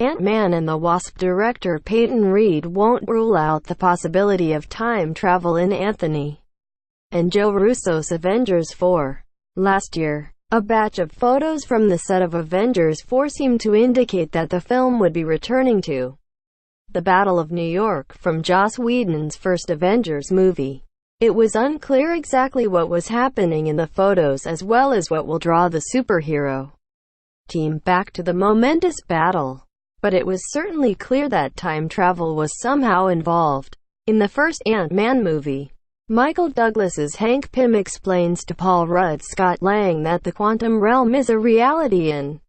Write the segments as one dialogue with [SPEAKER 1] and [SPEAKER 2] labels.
[SPEAKER 1] Ant-Man and the Wasp director Peyton Reed won't rule out the possibility of time travel in Anthony and Joe Russo's Avengers 4. Last year, a batch of photos from the set of Avengers 4 seemed to indicate that the film would be returning to the Battle of New York from Joss Whedon's first Avengers movie. It was unclear exactly what was happening in the photos as well as what will draw the superhero team back to the momentous battle. But it was certainly clear that time travel was somehow involved. In the first Ant-Man movie, Michael Douglas's Hank Pym explains to Paul Rudds Scott Lang that the quantum realm is a reality in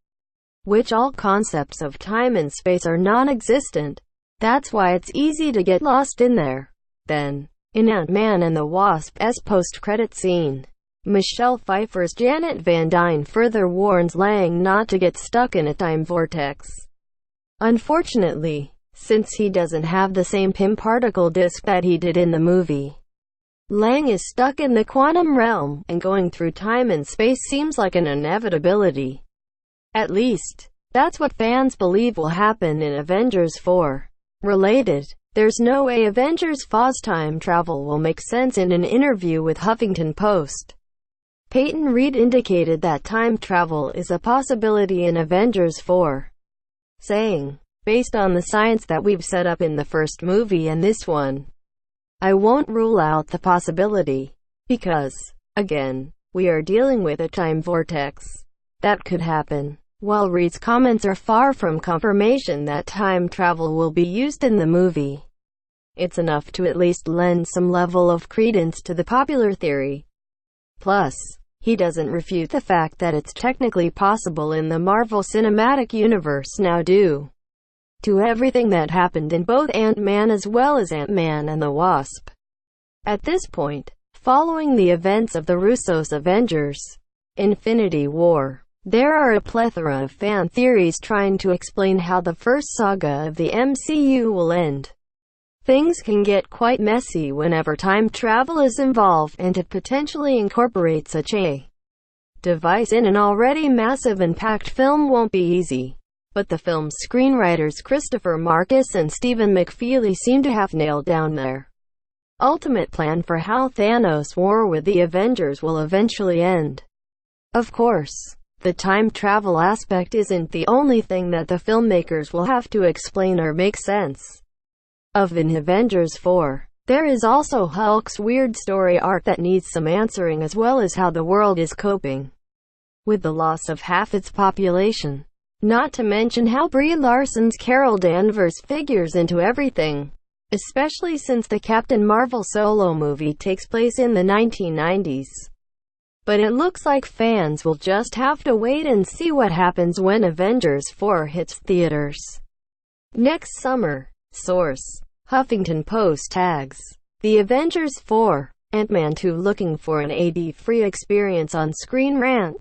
[SPEAKER 1] which all concepts of time and space are non-existent. That's why it's easy to get lost in there. Then, in Ant-Man and the Wasp's post-credit scene, Michelle Pfeiffer's Janet van Dyne further warns Lang not to get stuck in a time vortex. Unfortunately, since he doesn't have the same Pym Particle disk that he did in the movie, Lang is stuck in the quantum realm, and going through time and space seems like an inevitability. At least, that's what fans believe will happen in Avengers 4. Related, there's no way Avengers 4's time travel will make sense. In an interview with Huffington Post, Peyton Reed indicated that time travel is a possibility in Avengers 4. Saying, "Based on the science that we've set up in the first movie and this one, I won't rule out the possibility. Because, again, we are dealing with a time vortex. That could happen." While Reed's comments are far from confirmation that time travel will be used in the movie, it's enough to at least lend some level of credence to the popular theory. Plus, he doesn't refute the fact that it's technically possible in the Marvel Cinematic Universe now due to everything that happened in both Ant-Man as well as Ant-Man and the Wasp. At this point, following the events of the Russos Avengers Infinity War, there are a plethora of fan theories trying to explain how the first saga of the MCU will end. Things can get quite messy whenever time travel is involved, and to potentially incorporate such a device in an already massive and packed film won't be easy. But the film's screenwriters Christopher Markus and Stephen McFeely seem to have nailed down their ultimate plan for how Thanos' war with the Avengers will eventually end. Of course, the time travel aspect isn't the only thing that the filmmakers will have to explain or make sense of in Avengers 4. There is also Hulk's weird story arc that needs some answering, as well as how the world is coping with the loss of half its population. Not to mention how Brie Larsons Carol Danvers figures into everything, especially since the Captain Marvel solo movie takes place in the 1990s. But it looks like fans will just have to wait and see what happens when Avengers 4 hits theaters next summer. Source: Huffington Post Tags. The Avengers 4, Ant-Man 2 looking for an ad-free experience on ScreenRant.